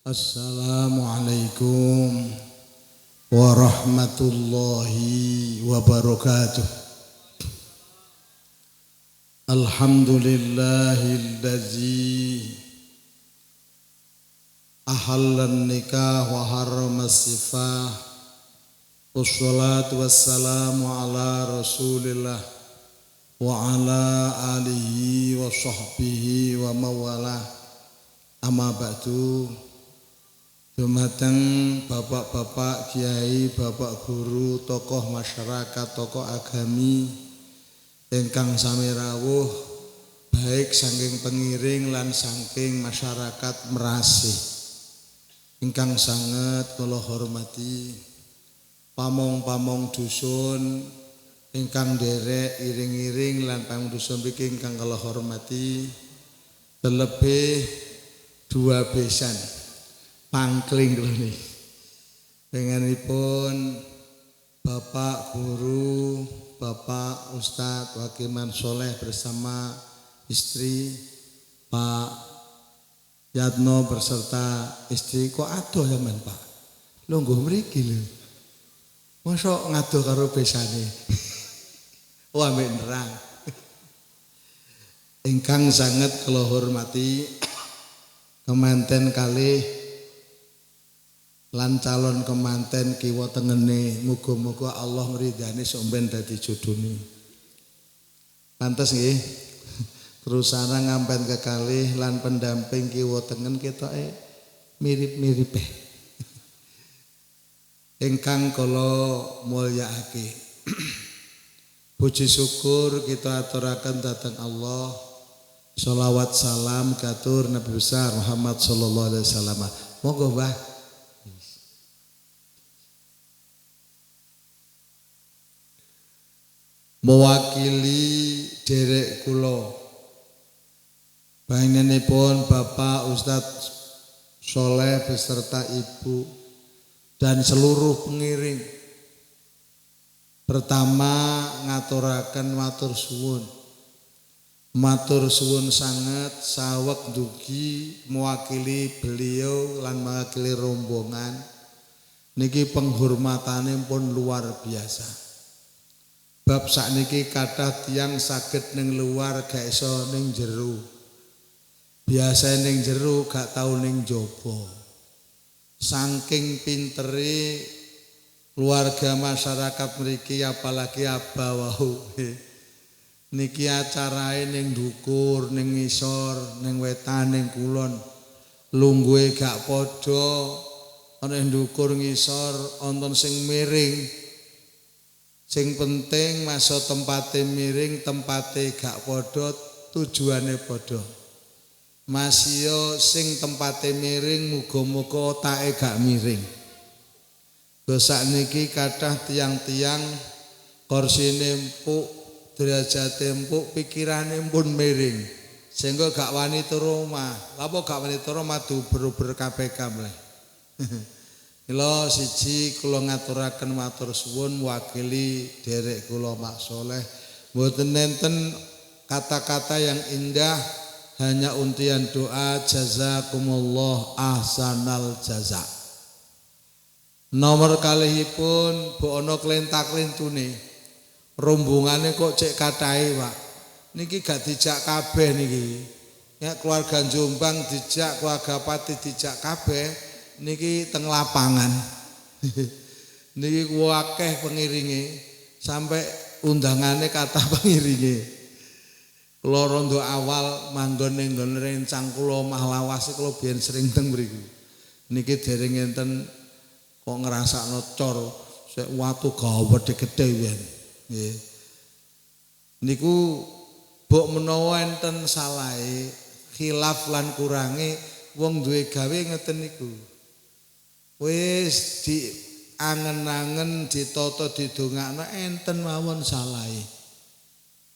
Assalamualaikum warahmatullahi wabarakatuh. Alhamdulillahillazi ahallan nikah wa harramas sifah. Wassalatu wassalamu ala rasulillah wa ala alihi wa sahbihi wa mawalah. Amma ba'du. Dumateng bapak-bapak kiai, bapak guru, tokoh masyarakat, tokoh agami ingkang sami rawuh baik saking pengiring lan saking masyarakat Merasih ingkang sanget kula hormati, pamong-pamong dusun ingkang derek iring-iring lan pamong dusun mriki ingkang kula hormati, terlebih dua besan pangkling ini pengenipun Bapak Guru, Bapak Ustadz Wakiman Soleh bersama istri Pak Yatno beserta istri. Kok adoh zaman Pak? Lungguh mriki lho. Mosok ngadoh karo besane. Wah ambek nerang. Ingkang sanget kula hormati kemanten kalih lan calon kemanten kiwa tengene, muga-muga Allah ngridani somben dadi jodhone. Pantes nggih. Terusana ngampen kekalih lan pendamping kiwa tengen ketoke mirip-mirip. Ingkang kula mulyakake. Puji syukur kita aturaken dhateng Allah. Sholawat salam katur Nabi besar Muhammad sallallahu alaihi wasallam. Monggo Mbah. Mewakili derek kula panjenenganipun Bapak Ustadz Soleh beserta Ibu dan seluruh pengiring. Pertama ngaturaken matur suwun sanget saweg dugi mewakili beliau lan mewakili rombongan niki penghormatane pun luar biasa. Bab sakniki kathah tiyang saged ning luar gak iso ning jero. Biasa ning jero gak tau ning jaba. Saking pintere keluarga masyarakat mriki apalagi abah wau. Niki acarae ning dhukur, ning ngisor, ning wetan, ning kulon. Lungguhe gak padha, ana dhukur ngisor, wonten sing miring. Sing penting masa tempate miring, tempate gak padha, tujuane padha. Masya sing tempate miring muga-muga otake gak miring. Lho sakniki kathah tiang-tiang korsine empuk, derajate empuk, pikirane pun miring. Sehingga gak wani turu omah. Lha apa gak wani turu omah duber-uber KPK mleh. Kula siji kula ngaturaken matur suwun mewakili derek kula Pak Soleh. Mboten nenten kata-kata yang indah, hanya untian doa jazakumullah ahsanal jaza. Nomor kalihipun mbok ana klentak-lentune. Rombongane kok cek kathahe, Pak. Niki gak dijak kabeh niki. Ya keluarga Jombang dijak, keluarga Pati dijak kabeh. Niki teng lapangan. Niki akeh pengiringe sampai undangane kathah pengiringe. Kula rondo awal manggon ning nggon rencang kula omah lawas kula biyen sering teng mriku. Niki dereng enten kok ngrasakno cor sik watu gawedhe gedhe yen. Nggih. Niku mbok menawa enten salahe, khilaf lan kurange wong duwe gawe ngeten niku. Wis diangen-angen ditata didongakno enten mawon salahe.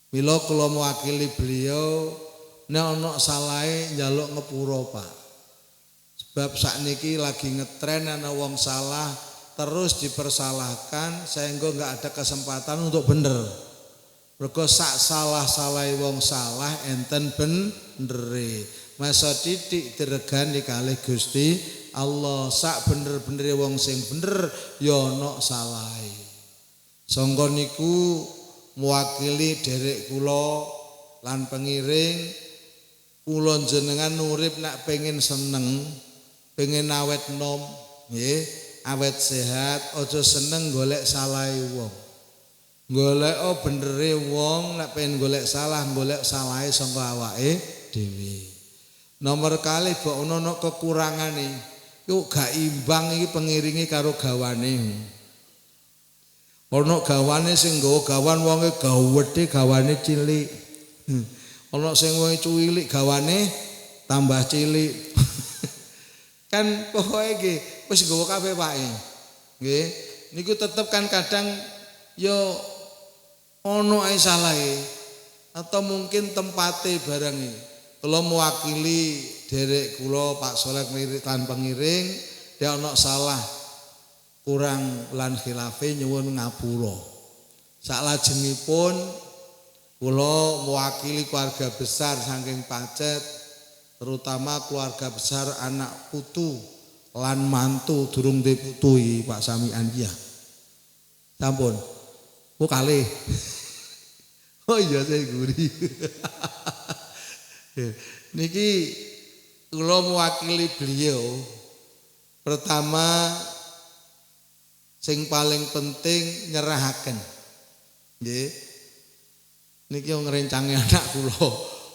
Mila kula mewakili beliau nek ana salahe njaluk ngepura Pak. Sebab sakniki lagi ngetren ana wong salah terus dipersalahkan sehingga enggak ada kesempatan untuk bener. Mergo sak salah-salahe wong salah enten benere. Masa titik diregani kalih Gusti Allah. Sak bener-benere wong sing bener ya ana salahe. Sangka niku mewakili derek kula lan pengiring kula jenengan urip nak pengen seneng, pengen awet nom, nggih, awet sehat, aja seneng golek salahe wong. Golek benere wong nek pengen golek salahe sangka awake dhewe. Nomor kali kok ono kekurangane, yuk gak imbang iki pengiringi karo gawane. Ono gawane sing nggawa gawan wonge gawedhe gawane cilik. Ono sing wonge cilik gawane tambah cilik. Kan pokoke nggih wis nggawa kabeh wae. Nggih, niku tetep kan kadang yo ono ae salahe atau mungkin tempate barang iki. Kula mewakili derek kula Pak Soleh lan pengiring, dia ono salah kurang lan khilafe nyuwun ngapura. Salajengipun kula mewakili keluarga besar saking Pacet, terutama keluarga besar anak putu lan mantu durung diputui Pak Samian ya. Sampun. Oh kalih. Oh iya saya guri. Niki kula mewakili beliau. Pertama sing paling penting nyerahaken. Nggih. Niki wong ngrencangi anak kula.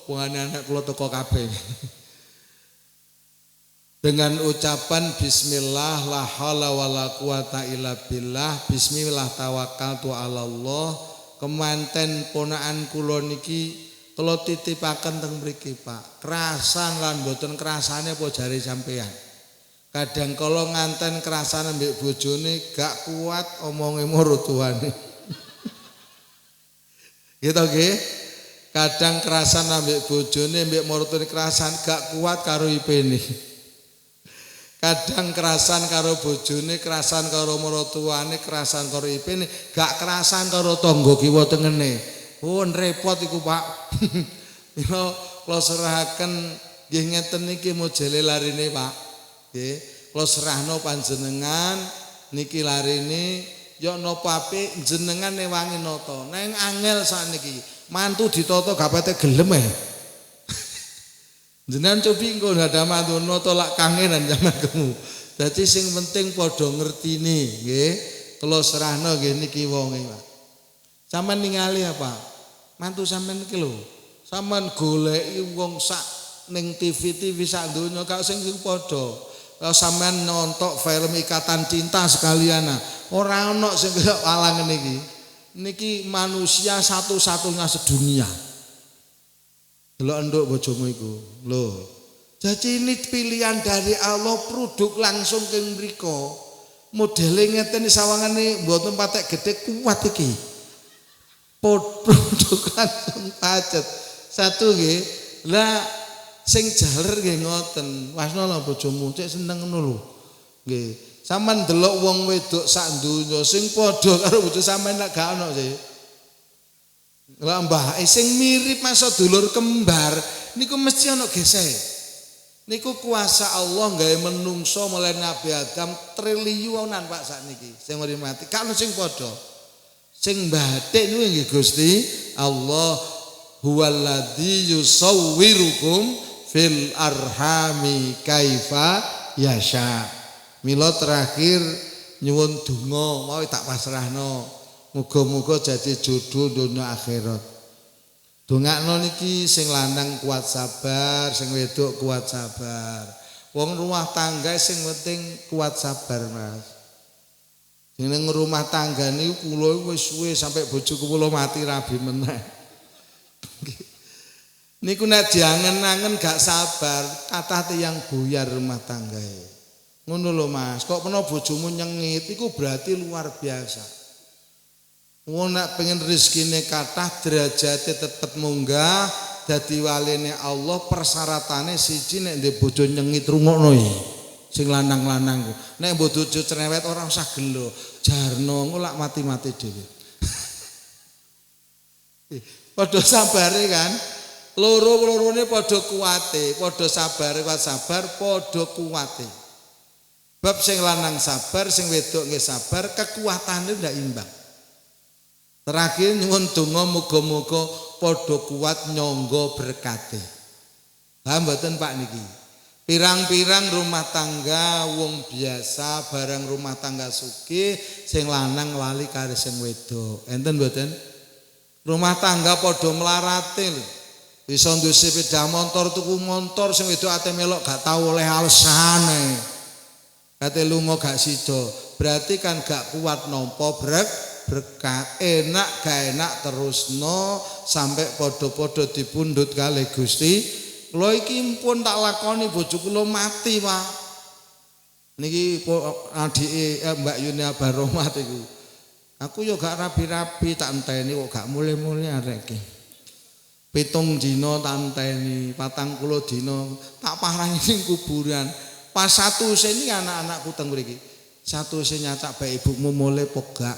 Wong anak kula teko kabeh. Dengan ucapan bismillah la haula wala quwata illa billah, bismillah tawakkaltu ala Allah, kemanten ponakan kula niki kalau titipaken teng mriki Pak, kerasan lan mboten kerasane apa jare sampean. Kadang kalau nganten kerasan mbek bojone gak kuat omonge marutuane. Gitu nggih. Kadang kerasan ambek bojone mbek marutuane kerasan gak kuat karo ipene. Kadang kerasan karo bojone, kerasan karo marutuane, kerasan karo ipene, gak kerasan karo tangga kiwa tengene. Oh repot iku Pak. Yo kula serahaken nggih ngeten niki modele larine Pak. Nggih, kula serahno panjenengan niki larine yo napa apik jenengan newangi nata. Neng angel sakniki, mantu ditata gak pete gelem e. Jenengan cobi engko ada mantu nata lak kangenan jamanku. Dadi sing penting padha ngertini nggih. Kula serahno nggih niki wonge Pak. Sampeyan ningali apa? Mantu sampean iki lho. Sampeyan goleki wong sak ning TV sak donya kok sing padha. Kalau sampean nonton film Ikatan Cinta sekalian, ora ono sing kaya walang niki. Niki manusia satu-satunya sedunia. Delok nduk bojomu iku. Lho. Jadi ini pilihan dari Allah, produk langsung ke mriko. Modele ngeten sawangane mboten patek gedhe kuat iki. Produk langsung Pacet. Satu nggih. Lah sing jaler nggih ngoten. Wasno lho bojomu cek seneng ngono lho. Nggih. Sampeyan delok wong wedok sak donya sing padha karo bojo sampeyan lak gak ono sih. Lah mbahke sing mirip masa dulur kembar niku mesti ono gesek. Niku kuasa Allah gawe menungso mulai Nabi Adam triliunan Pak sakniki sing mati. Kan sing padha. Sing batik niku nggih Gusti Allah huwallazi yusawwirukum fil arhami kaifa yasha. Mila terakhir nyuwun donga mau tak pasrahno. Muga-muga jadi jodoh dunia akhirat. Dongakno niki sing lanang kuat sabar, sing wedok kuat sabar. Wong rumah tangga sing penting kuat sabar, Mas. Ning rumah tangga niku kula wis suwe sampai bojoku kula mati rabi meneh. Niku nek diangen-angen gak sabar, kathah tiyang buyar rumah tanggae. Ngono lho Mas, kok peno bojomu nyengit iku berarti luar biasa. Wong nek pengen rezekine kathah derajate tetep munggah dadi waline Allah, persyaratannya siji nek ndek bojo nyengit rungokno iki. Sing lanang-lanang ku. Nek bojo cerewet ora usah gelo, jarno engko lak mati-mati dhewe. Padha sabare kan. Loro-lorone padha kuwate, padha sabare kuat sabar, padha kuwate. Bab sing lanang sabar, sing wedok nggih sabar, kekuatane ndak imbang. Terakhir nyuwun donga muga-muga padha kuat nyangga berkate. Paham mboten Pak niki? Pirang-pirang rumah tangga wong biasa barang rumah tangga sugih sing lanang lali karo sing wedok. Enten mboten? Rumah tangga padha melarate lho. Bisa duwe sepeda motor tuku motor sing wedok ate melok gak tau oleh alesane. Kate lunga gak sida. Berarti kan gak kuat nampa berkah. Enak gak enak terusno sampai padha-padha dipundhut kalih Gusti. Kula iki pun tak lakoni bojo kula mati, Pak. Niki adike Mbak Yuni Abaromat iku. Aku yo gak rapi-rapi tak enteni kok gak mulai-mulai arek iki. 7 dina tak enteni, 40 dina tak parahi ning kuburan. Pas satu sini anak-anakku teng mriki. Satu sini nyacak bae ibumu mulai pegak.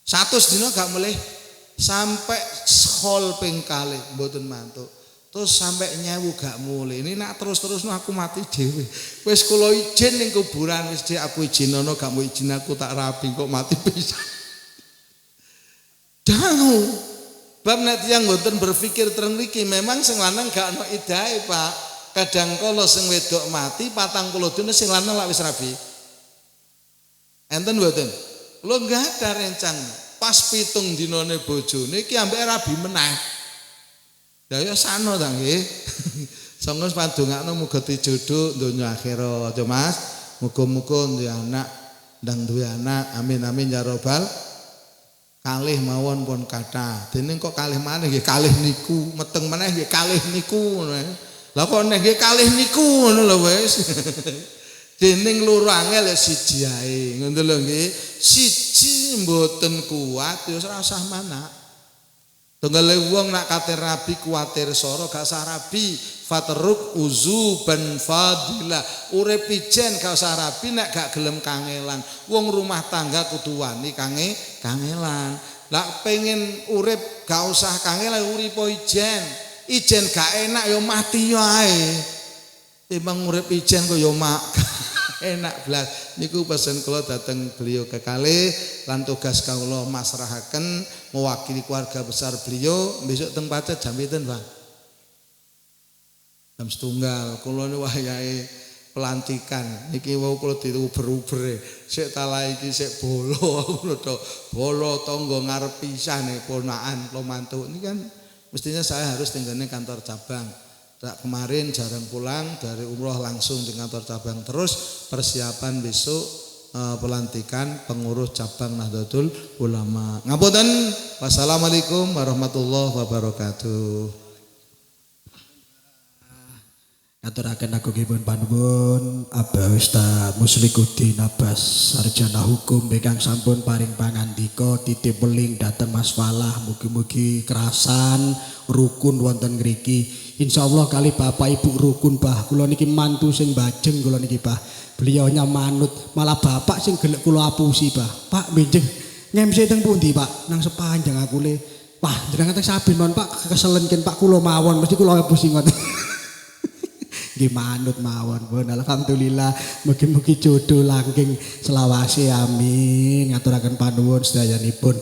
100 dina gak mulai sampai hol ping kalih mboten mantuk. Terus sampai nyewu gak mulai. Ini nak terus-terus aku mati dhewe. Wis kula izin ning kuburan wis aku izinono gak mau izin aku tak rapi kok mati pisan. Dangu. Bab nek tiyang mboten berpikir teng mriki memang sing lanang gak ono idahe, Pak. Kadang kala sing wedok mati 40 dina sing lanang lak wis rabi. Enten mboten? Kula gak ada rencang. Pas 7 dinane bojone iki ambek rabi meneh. Ya sano ta nggih. Sangga padongakno muga dijodoh donya akhirat. Yo Mas, muga-muga duwe anak ndang duwe anak. Amin amin ya robbal kalih mawon pun kathah. Dene kok kalih maneh nggih kalih niku, meteng meneh nggih kalih niku ngono. Lah kok nek nggih kalih niku ngono lho wis. Dening loro angel ya siji ae. Ngono lho nggih. Siji mboten kuat ya ora usah manak. Tunggale wong nak kate rabi kuwatir soro gak usah rabi fateruk uzuban fadila urip ijen gak usah rabi nek gak gelem kangelan wong rumah tangga kudu wani kangelan lak pengen urip gak usah kangelan urip ijen gak enak ya mati ae timbang urip ijen kok ya mak enak blas niku pesen kula dateng beliau kekalih lan tugas kawula masrahaken mewakili keluarga besar beliau besok teng Pacet jam pinten Pak? Jam 1:30 kula niku wayahe pelantikan niki wau kula diuber-ubere sik talai iki sik bolo ngono to bolo tangga ngarep pisah nih ponakan kula mantu ini kan mestinya saya harus tinggane kantor cabang. Kemarin jarang pulang dari umroh langsung di kantor cabang terus persiapan besok pelantikan pengurus cabang Nahdlatul Ulama. Ngapunten. Wassalamualaikum warahmatullahi wabarakatuh. Aturaken aku kipun panuwun Abah Ustaz Muslikuddin Abbas sarjana hukum ingkang sampun paring pangandika titip weling dhateng Mas Falah mugi-mugi kerasan rukun wonten ngriki insyaallah kali Bapak Ibu rukun Bah kula niki mantu sing bajeng kula niki Bah beliaunya manut malah Bapak sing gelek kula apusi Bah Pak benjing ngemse teng pundi Pak nang sepanjang aku le Wah jenengan teng saben mon Pak keselenken Pak kula mawon mesti kula apusi ngoten nggih manut mawon pun alhamdulillah mugi-mugi jodoh langking selawase amin ngaturaken panuwun sedayanipun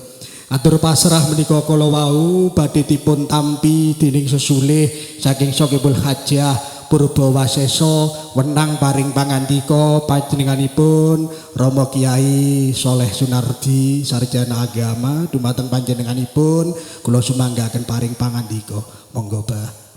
atur pasrah menika kala wau badhe dipun tampi dening sesulih saking Sokibul Hajah Purbawasesa wenang paring pangandika panjenenganipun Rama Kiai Soleh Sunardi sarjana agama dumateng panjenenganipun kula sumanggaken paring pangandika monggo Bah